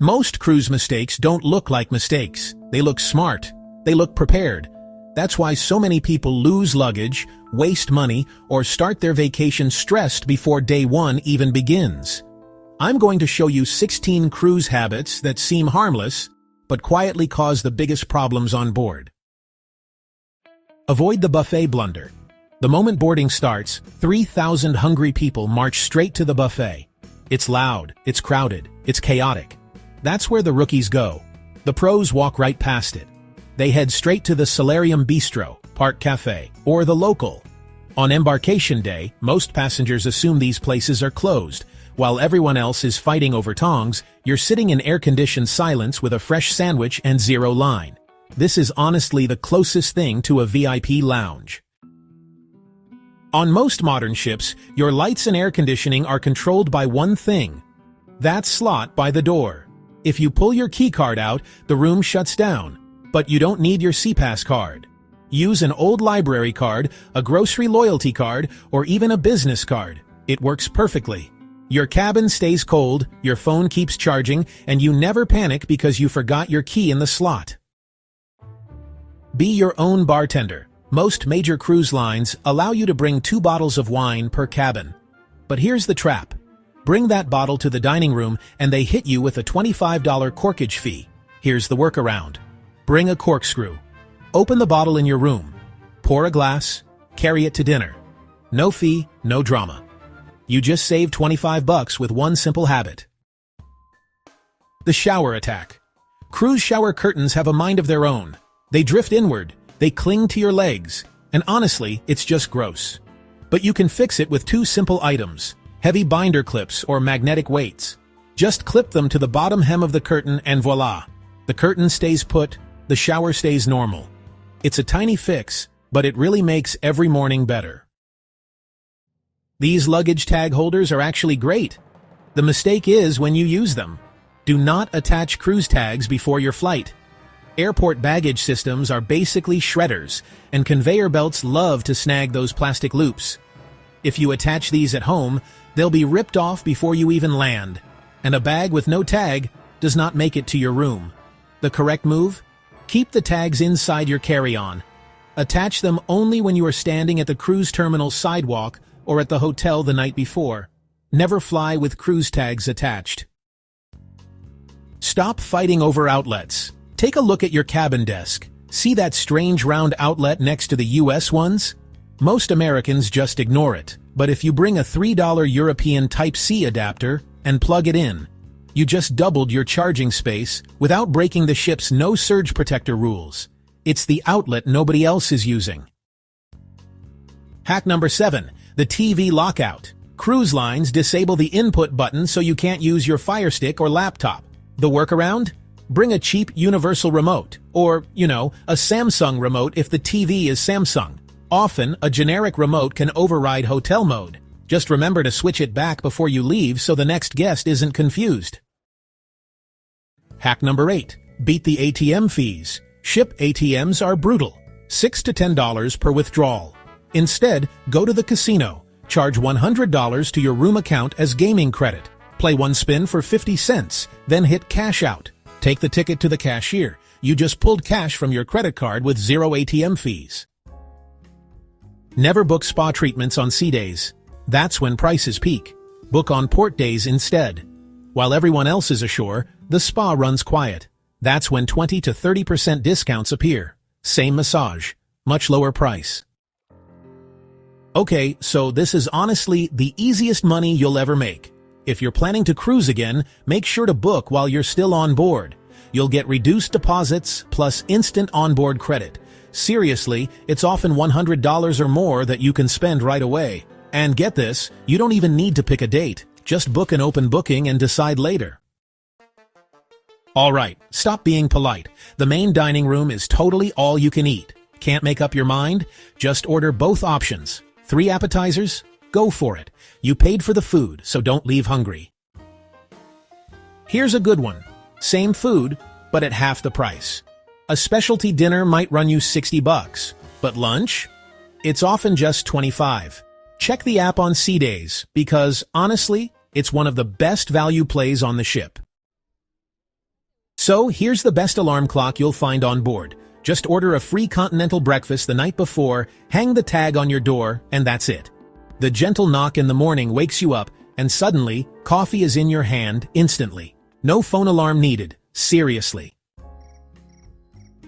Most cruise mistakes don't look like mistakes. They look smart. They look prepared. That's why so many people lose luggage, waste money, or start their vacation stressed before day one even begins. I'm going to show you 16 cruise habits that seem harmless, but quietly cause the biggest problems on board. Avoid the buffet blunder. The moment boarding starts, 3,000 hungry people march straight to the buffet. It's loud, it's crowded, it's chaotic. That's where the rookies go. The pros walk right past it. They head straight to the Solarium Bistro, Park Cafe, or the Local. On embarkation day, most passengers assume these places are closed. While everyone else is fighting over tongs, you're sitting in air-conditioned silence with a fresh sandwich and zero line. This is honestly the closest thing to a VIP lounge. On most modern ships, your lights and air conditioning are controlled by one thing. That slot by the door. If you pull your key card out, the room shuts down. But you don't need your SeaPass card. Use an old library card, a grocery loyalty card, or even a business card. It works perfectly. Your cabin stays cold, your phone keeps charging, and you never panic because you forgot your key in the slot. Be your own bartender. Most major cruise lines allow you to bring 2 bottles of wine per cabin. But here's the trap. Bring that bottle to the dining room and they hit you with a $25 corkage fee. Here's the workaround. Bring a corkscrew. Open the bottle in your room. Pour a glass. Carry it to dinner. No fee, no drama. You just saved $25 with one simple habit. The shower attack. Cruise shower curtains have a mind of their own. They drift inward, they cling to your legs, and honestly, it's just gross. But you can fix it with 2 simple items, heavy binder clips or magnetic weights. Just clip them to the bottom hem of the curtain and voila. The curtain stays put, the shower stays normal. It's a tiny fix, but it really makes every morning better. These luggage tag holders are actually great. The mistake is when you use them. Do not attach cruise tags before your flight. Airport baggage systems are basically shredders, and conveyor belts love to snag those plastic loops. If you attach these at home, they'll be ripped off before you even land, and a bag with no tag does not make it to your room. The correct move? Keep the tags inside your carry-on. Attach them only when you are standing at the cruise terminal sidewalk or at the hotel the night before. Never fly with cruise tags attached. Stop fighting over outlets. Take a look at your cabin desk. See that strange round outlet next to the US ones? Most Americans just ignore it, but if you bring a $3 European Type-C adapter and plug it in, you just doubled your charging space without breaking the ship's no surge protector rules. It's the outlet nobody else is using. Hack number 7, the TV lockout. Cruise lines disable the input button so you can't use your Fire Stick or laptop. The workaround? Bring a cheap universal remote, or, a Samsung remote if the TV is Samsung. Often, a generic remote can override hotel mode. Just remember to switch it back before you leave so the next guest isn't confused. Hack number 8. Beat the ATM fees. Ship ATMs are brutal. $6 to $10 per withdrawal. Instead, go to the casino. Charge $100 to your room account as gaming credit. Play one spin for 50 cents, then hit cash out. Take the ticket to the cashier. You just pulled cash from your credit card with 0 ATM fees. Never book spa treatments on sea days. That's when prices peak. Book on port days instead. While everyone else is ashore, the spa runs quiet. That's when 20 to 30% discounts appear. Same massage, much lower price. Okay, so this is honestly the easiest money you'll ever make. If you're planning to cruise again, make sure to book while you're still on board. You'll get reduced deposits plus instant onboard credit. Seriously, it's often $100 or more that you can spend right away. And get this, you don't even need to pick a date. Just book an open booking and decide later. Alright, stop being polite. The main dining room is totally all you can eat. Can't make up your mind? Just order both options. 3 appetizers? Go for it. You paid for the food, so don't leave hungry. Here's a good one. Same food, but at half the price. A specialty dinner might run you $60, but lunch? It's often just $25. Check the app on sea days, because, honestly, it's one of the best value plays on the ship. So here's the best alarm clock you'll find on board. Just order a free continental breakfast the night before, hang the tag on your door, and that's it. The gentle knock in the morning wakes you up, and suddenly, coffee is in your hand instantly. No phone alarm needed. Seriously.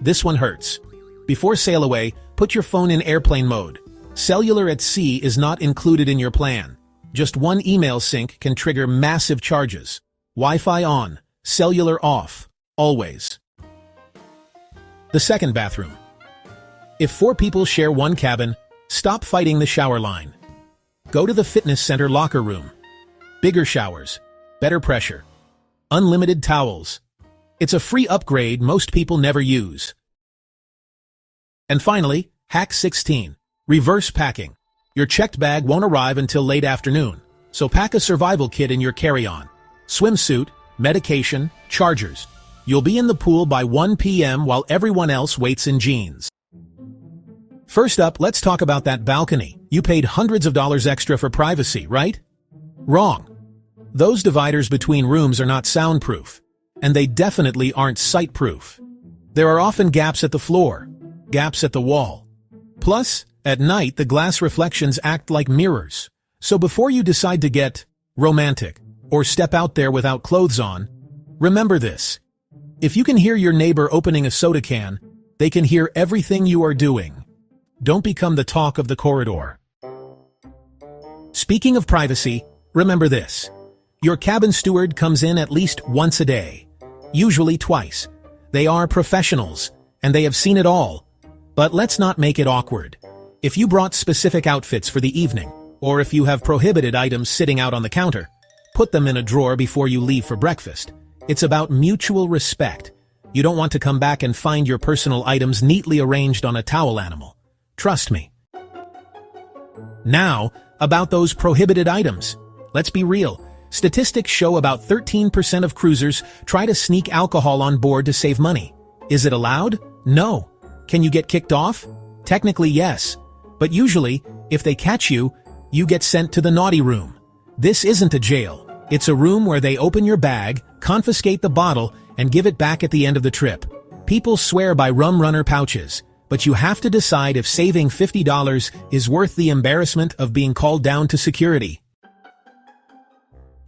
This one hurts. Before sail away, put your phone in airplane mode. Cellular at sea is not included in your plan. Just one email sync can trigger massive charges. Wi-Fi on, cellular off, always. The second bathroom. If 4 people share one cabin, stop fighting the shower line. Go to the fitness center locker room. Bigger showers, better pressure, unlimited towels. It's a free upgrade most people never use. And finally, hack 16, reverse packing. Your checked bag won't arrive until late afternoon, so pack a survival kit in your carry-on. Swimsuit, medication, chargers. You'll be in the pool by 1 p.m. while everyone else waits in jeans. First up, let's talk about that balcony. You paid hundreds of dollars extra for privacy, right? Wrong. Those dividers between rooms are not soundproof, and they definitely aren't sight-proof. There are often gaps at the floor, gaps at the wall. Plus, at night the glass reflections act like mirrors. So before you decide to get romantic or step out there without clothes on, remember this. If you can hear your neighbor opening a soda can, they can hear everything you are doing. Don't become the talk of the corridor. Speaking of privacy, remember this. Your cabin steward comes in at least once a day, usually twice. They are professionals, and they have seen it all. But let's not make it awkward. If you brought specific outfits for the evening, or if you have prohibited items sitting out on the counter, put them in a drawer before you leave for breakfast. It's about mutual respect. You don't want to come back and find your personal items neatly arranged on a towel animal. Trust me. Now, about those prohibited items. Let's be real. Statistics show about 13% of cruisers try to sneak alcohol on board to save money. Is it allowed? No. Can you get kicked off? Technically, yes. But usually, if they catch you, you get sent to the naughty room. This isn't a jail. It's a room where they open your bag, confiscate the bottle, and give it back at the end of the trip. People swear by rum runner pouches, but you have to decide if saving $50 is worth the embarrassment of being called down to security.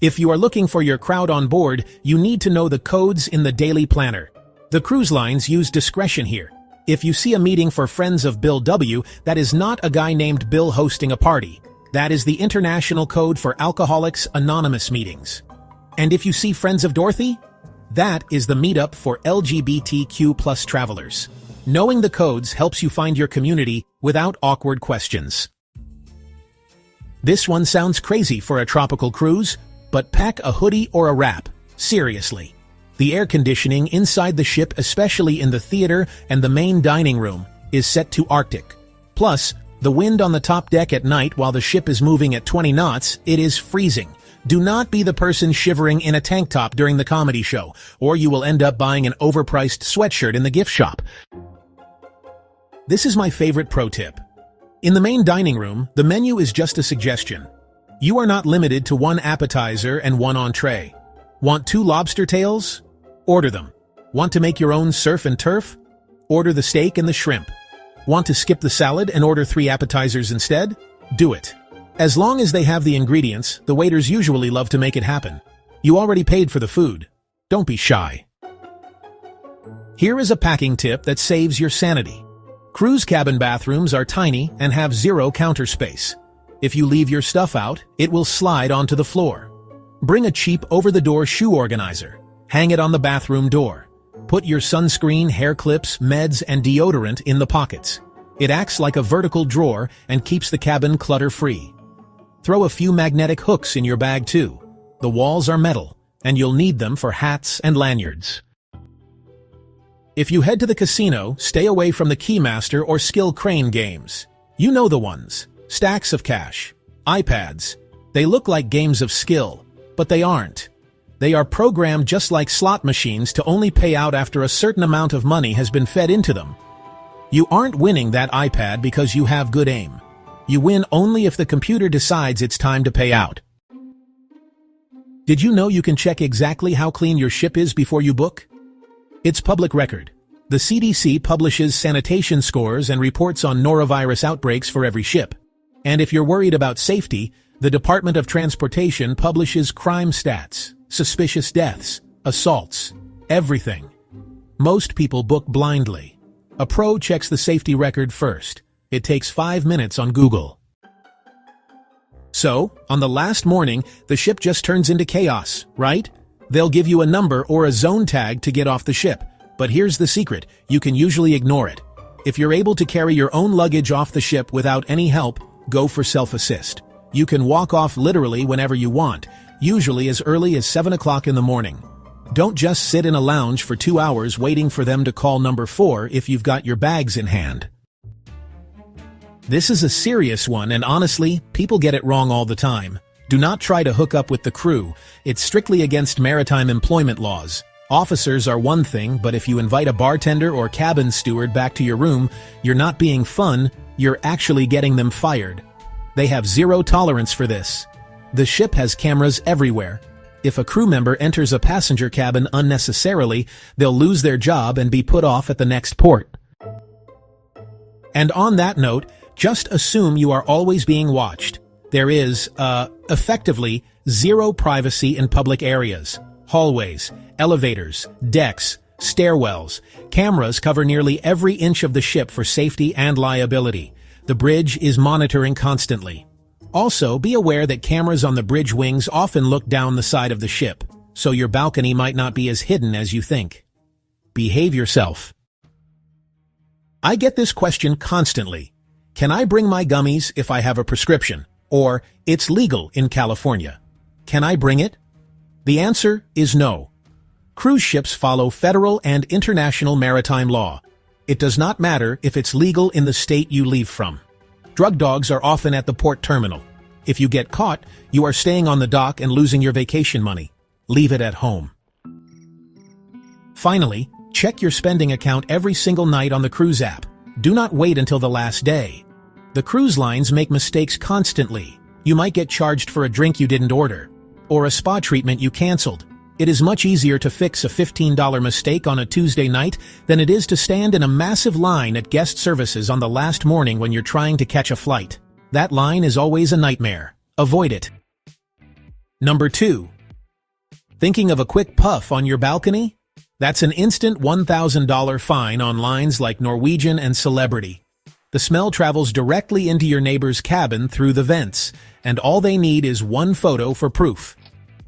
If you are looking for your crowd on board, you need to know the codes in the daily planner. The cruise lines use discretion here. If you see a meeting for Friends of Bill W., that is not a guy named Bill hosting a party. That is the International Code for Alcoholics Anonymous meetings. And if you see Friends of Dorothy, that is the meetup for LGBTQ+ travelers. Knowing the codes helps you find your community without awkward questions. This one sounds crazy for a tropical cruise, but pack a hoodie or a wrap. Seriously. The air conditioning inside the ship, especially in the theater and the main dining room, is set to Arctic. Plus, the wind on the top deck at night while the ship is moving at 20 knots, it is freezing. Do not be the person shivering in a tank top during the comedy show, or you will end up buying an overpriced sweatshirt in the gift shop. This is my favorite pro tip. In the main dining room, the menu is just a suggestion. You are not limited to one appetizer and one entree. Want 2 lobster tails? Order them. Want to make your own surf and turf? Order the steak and the shrimp. Want to skip the salad and order 3 appetizers instead? Do it. As long as they have the ingredients, the waiters usually love to make it happen. You already paid for the food. Don't be shy. Here is a packing tip that saves your sanity. Cruise cabin bathrooms are tiny and have 0 counter space. If you leave your stuff out, it will slide onto the floor. Bring a cheap over-the-door shoe organizer. Hang it on the bathroom door. Put your sunscreen, hair clips, meds, and deodorant in the pockets. It acts like a vertical drawer and keeps the cabin clutter-free. Throw a few magnetic hooks in your bag too. The walls are metal, and you'll need them for hats and lanyards. If you head to the casino, stay away from the Keymaster or Skill Crane games. You know the ones. Stacks of cash. iPads. They look like games of skill, but they aren't. They are programmed just like slot machines to only pay out after a certain amount of money has been fed into them. You aren't winning that iPad because you have good aim. You win only if the computer decides it's time to pay out. Did you know you can check exactly how clean your ship is before you book? It's public record. The CDC publishes sanitation scores and reports on norovirus outbreaks for every ship. And if you're worried about safety, the Department of Transportation publishes crime stats, suspicious deaths, assaults, everything. Most people book blindly. A pro checks the safety record first. It takes 5 minutes on Google. So, on the last morning, the ship just turns into chaos, right? They'll give you a number or a zone tag to get off the ship. But here's the secret, you can usually ignore it. If you're able to carry your own luggage off the ship without any help, go for self-assist. You can walk off literally whenever you want, usually as early as 7 o'clock in the morning. Don't just sit in a lounge for 2 hours waiting for them to call number 4 if you've got your bags in hand. This is a serious one, and honestly, people get it wrong all the time. Do not try to hook up with the crew. It's strictly against maritime employment laws. Officers are one thing, but if you invite a bartender or cabin steward back to your room, you're not being fun, you're actually getting them fired. They have zero tolerance for this. The ship has cameras everywhere. If a crew member enters a passenger cabin unnecessarily, they'll lose their job and be put off at the next port. And on that note, just assume you are always being watched. There is, effectively, zero privacy in public areas. Hallways, elevators, decks, stairwells. Cameras cover nearly every inch of the ship for safety and liability. The bridge is monitoring constantly. Also, be aware that cameras on the bridge wings often look down the side of the ship, so your balcony might not be as hidden as you think. Behave yourself. I get this question constantly. Can I bring my gummies if I have a prescription? Or, it's legal in California. Can I bring it? The answer is no. Cruise ships follow federal and international maritime law. It does not matter if it's legal in the state you leave from. Drug dogs are often at the port terminal. If you get caught, you are staying on the dock and losing your vacation money. Leave it at home. Finally, check your spending account every single night on the cruise app. Do not wait until the last day. The cruise lines make mistakes constantly. You might get charged for a drink you didn't order, or a spa treatment you canceled. It is much easier to fix a $15 mistake on a Tuesday night than it is to stand in a massive line at guest services on the last morning when you're trying to catch a flight. That line is always a nightmare. Avoid it. Number 2. Thinking of a quick puff on your balcony? That's an instant $1,000 fine on lines like Norwegian and Celebrity. The smell travels directly into your neighbor's cabin through the vents, and all they need is one photo for proof.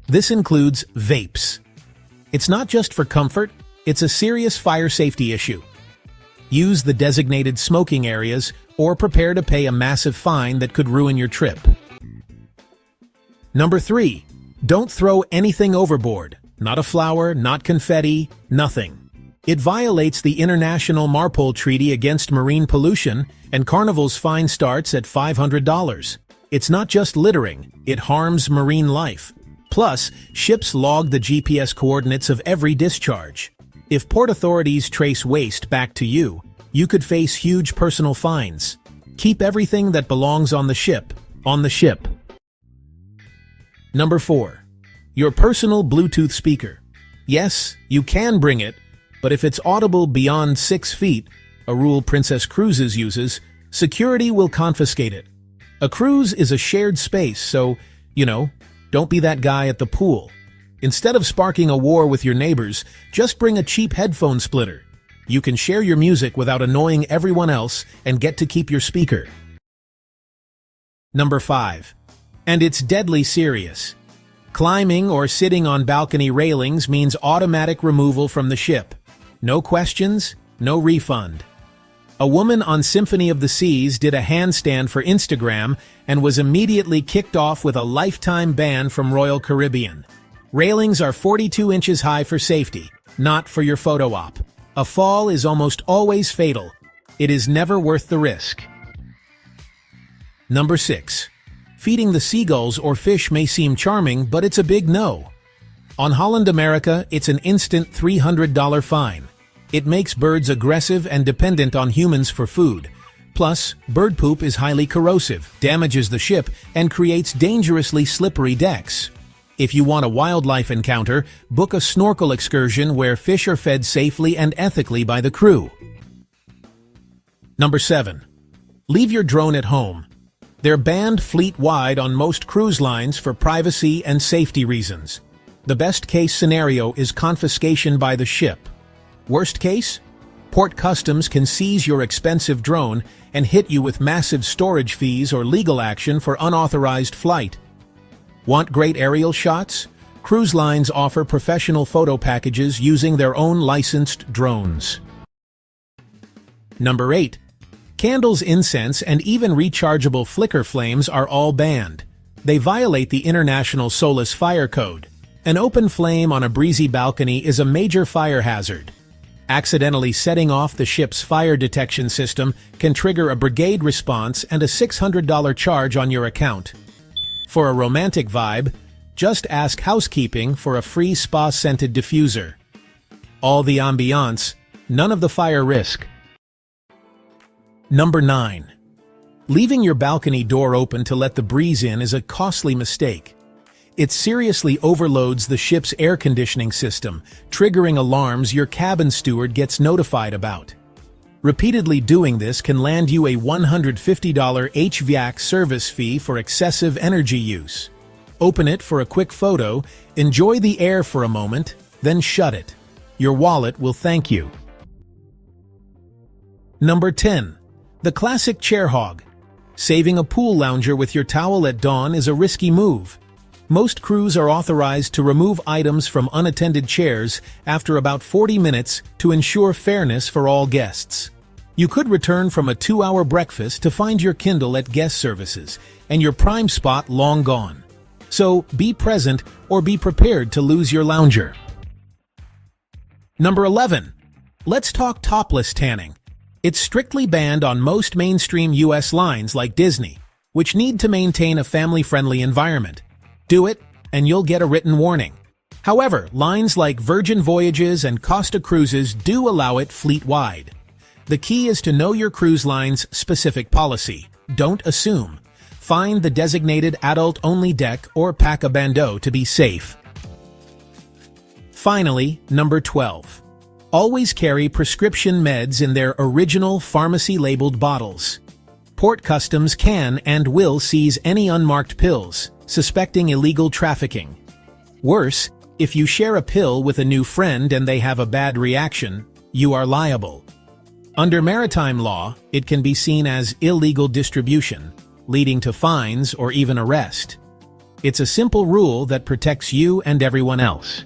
This includes vapes. It's not just for comfort, it's a serious fire safety issue. Use the designated smoking areas or prepare to pay a massive fine that could ruin your trip. Number 3. Don't throw anything overboard. Not a flower, not confetti, nothing. It violates the International MARPOL Treaty against marine pollution, and Carnival's fine starts at $500. It's not just littering, it harms marine life. Plus, ships log the GPS coordinates of every discharge. If port authorities trace waste back to you, you could face huge personal fines. Keep everything that belongs on the ship, on the ship. Number 4. Your personal Bluetooth speaker. Yes, you can bring it, but if it's audible beyond 6 feet, a rule Princess Cruises uses, security will confiscate it. A cruise is a shared space, so, don't be that guy at the pool. Instead of sparking a war with your neighbors, just bring a cheap headphone splitter. You can share your music without annoying everyone else and get to keep your speaker. Number 5. And it's deadly serious. Climbing or sitting on balcony railings means automatic removal from the ship. No questions, no refund. A woman on Symphony of the Seas did a handstand for Instagram and was immediately kicked off with a lifetime ban from Royal Caribbean. Railings are 42 inches high for safety, not for your photo op. A fall is almost always fatal. It is never worth the risk. Number 6. Feeding the seagulls or fish may seem charming, but it's a big no. On Holland America, it's an instant $300 fine. It makes birds aggressive and dependent on humans for food. Plus, bird poop is highly corrosive, damages the ship, and creates dangerously slippery decks. If you want a wildlife encounter, book a snorkel excursion where fish are fed safely and ethically by the crew. Number 7. Leave your drone at home. They're banned fleet-wide on most cruise lines for privacy and safety reasons. The best-case scenario is confiscation by the ship. Worst case? Port Customs can seize your expensive drone and hit you with massive storage fees or legal action for unauthorized flight. Want great aerial shots? Cruise lines offer professional photo packages using their own licensed drones. Number 8. Candles, incense, and even rechargeable flicker flames are all banned. They violate the International Solace Fire Code. An open flame on a breezy balcony is a major fire hazard. Accidentally setting off the ship's fire detection system can trigger a brigade response and a $600 charge on your account. For a romantic vibe, just ask housekeeping for a free spa-scented diffuser. All the ambiance, none of the fire risk. Number 9. Leaving your balcony door open to let the breeze in is a costly mistake. It seriously overloads the ship's air conditioning system, triggering alarms your cabin steward gets notified about. Repeatedly doing this can land you a $150 HVAC service fee for excessive energy use. Open it for a quick photo, enjoy the air for a moment, then shut it. Your wallet will thank you. Number 10. The classic chair hog. Saving a pool lounger with your towel at dawn is a risky move. Most crews are authorized to remove items from unattended chairs after about 40 minutes to ensure fairness for all guests. You could return from a 2-hour breakfast to find your Kindle at guest services and your prime spot long gone. So be present or be prepared to lose your lounger. Number 11. Let's talk topless tanning. It's strictly banned on most mainstream U.S. lines like Disney, which need to maintain a family-friendly environment. Do it, and you'll get a written warning. However, lines like Virgin Voyages and Costa Cruises do allow it fleet-wide. The key is to know your cruise line's specific policy. Don't assume. Find the designated adult-only deck or pack a bandeau to be safe. Finally, number 12. Always carry prescription meds in their original pharmacy-labeled bottles. Port Customs can and will seize any unmarked pills, suspecting illegal trafficking. Worse, if you share a pill with a new friend and they have a bad reaction, you are liable. Under maritime law, it can be seen as illegal distribution, leading to fines or even arrest. It's a simple rule that protects you and everyone else.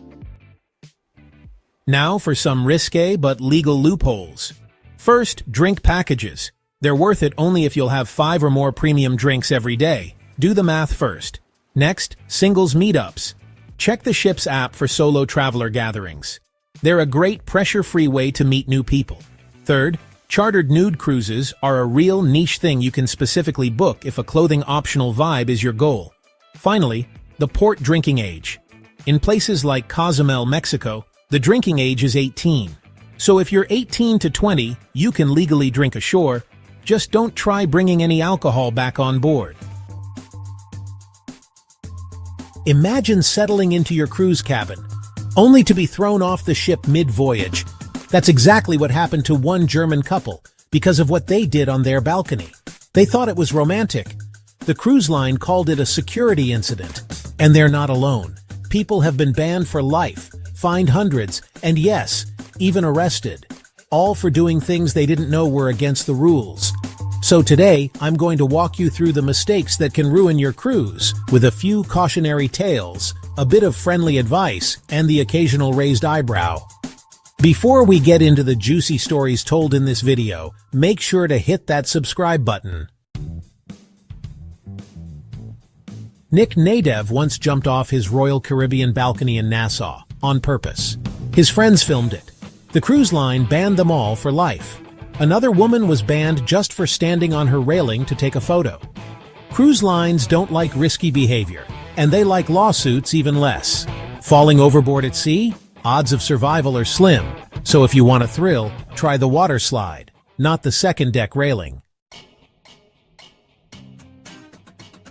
Now for some risque but legal loopholes. First, drink packages. They're worth it only if you'll have 5 or more premium drinks every day. Do the math first. Next, singles meetups. Check the ship's app for solo traveler gatherings. They're a great pressure-free way to meet new people. Third, chartered nude cruises are a real niche thing you can specifically book if a clothing-optional vibe is your goal. Finally, the port drinking age. In places like Cozumel, Mexico, the drinking age is 18. So if you're 18 to 20, you can legally drink ashore. Just don't try bringing any alcohol back on board. Imagine settling into your cruise cabin, only to be thrown off the ship mid-voyage. That's exactly what happened to one German couple because of what they did on their balcony. They thought it was romantic. The cruise line called it a security incident. And they're not alone. People have been banned for life, fined hundreds, and yes, even arrested. All for doing things they didn't know were against the rules. So today, I'm going to walk you through the mistakes that can ruin your cruise, with a few cautionary tales, a bit of friendly advice, and the occasional raised eyebrow. Before we get into the juicy stories told in this video, make sure to hit that subscribe button. Nick Nadev once jumped off his Royal Caribbean balcony in Nassau, on purpose. His friends filmed it. The cruise line banned them all for life. Another woman was banned just for standing on her railing to take a photo. Cruise lines don't like risky behavior, and they like lawsuits even less. Falling overboard at sea? Odds of survival are slim, so if you want a thrill, try the water slide, not the second deck railing.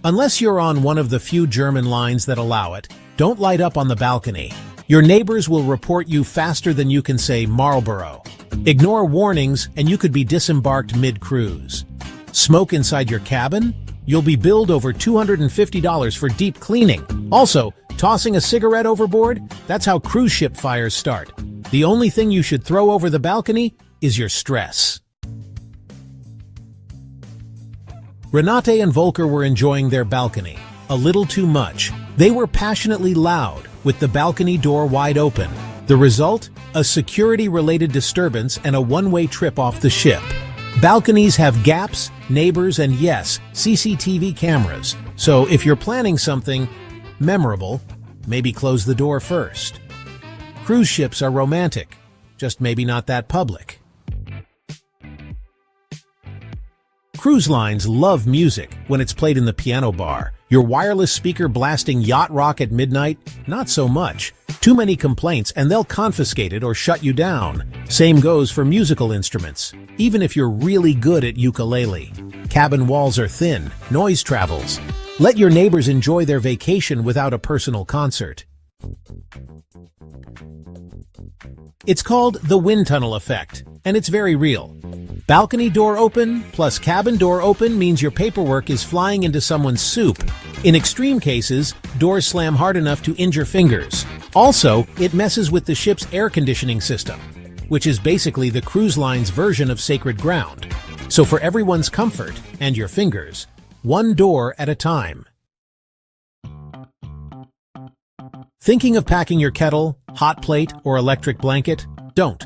Unless you're on one of the few German lines that allow it, Don't light up on the balcony. Your neighbors will report you faster than you can say Marlboro. Ignore warnings and you could be disembarked mid-cruise. Smoke inside your cabin? You'll be billed over $250 for deep cleaning. Also, tossing a cigarette overboard? That's how cruise ship fires start. The only thing you should throw over the balcony is your stress. Renate and Volker were enjoying their balcony. A little too much. They were passionately loud, with the balcony door wide open. The result? A security-related disturbance and a one-way trip off the ship. Balconies have gaps, neighbors, and yes, CCTV cameras. So if you're planning something memorable, maybe close the door first. Cruise ships are romantic, just maybe not that public. Cruise lines love music when it's played in the piano bar. Your wireless speaker blasting yacht rock at midnight? Not so much. Too many complaints and they'll confiscate it or shut you down. Same goes for musical instruments. Even if you're really good at ukulele. Cabin walls are thin, noise travels. Let your neighbors enjoy their vacation without a personal concert. It's called the wind tunnel effect, and it's very real. Balcony door open plus cabin door open means your paperwork is flying into someone's soup. In extreme cases, doors slam hard enough to injure fingers. Also, it messes with the ship's air conditioning system, which is basically the cruise line's version of sacred ground. So for everyone's comfort, and your fingers, one door at a time. Thinking of packing your kettle, hot plate, or electric blanket? Don't.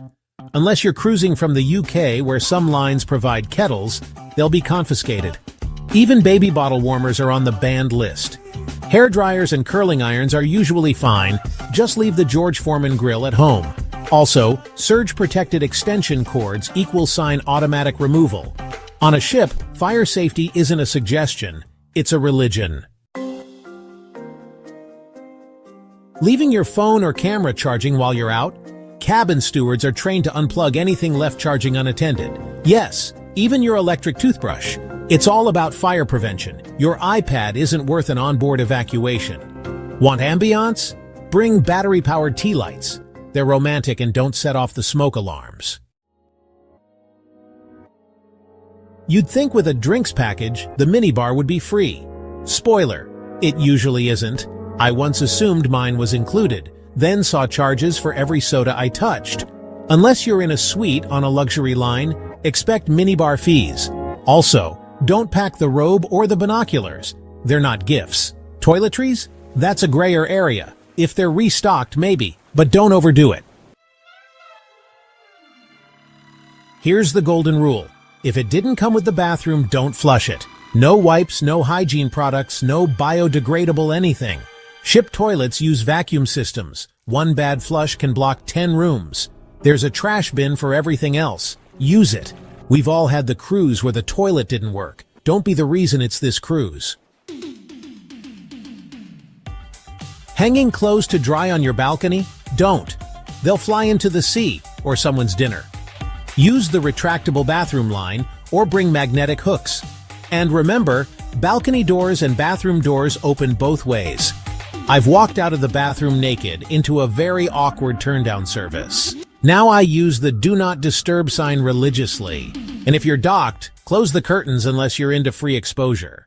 Unless you're cruising from the UK where some lines provide kettles, they'll be confiscated. Even baby bottle warmers are on the banned list. Hair dryers and curling irons are usually fine, just leave the George Foreman grill at home. Also, surge-protected extension cords =sign automatic removal. On a ship, fire safety isn't a suggestion, it's a religion. Leaving your phone or camera charging while you're out? Cabin stewards are trained to unplug anything left charging unattended. Yes, even your electric toothbrush. It's all about fire prevention. Your iPad isn't worth an onboard evacuation. Want ambiance? Bring battery-powered tea lights. They're romantic and don't set off the smoke alarms. You'd think with a drinks package, the minibar would be free. Spoiler, it usually isn't. I once assumed mine was included, then saw charges for every soda I touched. Unless you're in a suite on a luxury line, expect minibar fees. Also, don't pack the robe or the binoculars. They're not gifts. Toiletries? That's a grayer area. If they're restocked, maybe, but don't overdo it. Here's the golden rule. If it didn't come with the bathroom, don't flush it. No wipes, no hygiene products, no biodegradable anything. Ship toilets use vacuum systems. One bad flush can block 10 rooms. There's a trash bin for everything else. Use it. We've all had the cruise where the toilet didn't work. Don't be the reason it's this cruise. Hanging clothes to dry on your balcony? Don't. They'll fly into the sea or someone's dinner. Use the retractable bathroom line or bring magnetic hooks. And remember, balcony doors and bathroom doors open both ways. I've walked out of the bathroom naked into a very awkward turn-down service. Now I use the Do Not Disturb sign religiously. And if you're docked, close the curtains unless you're into free exposure.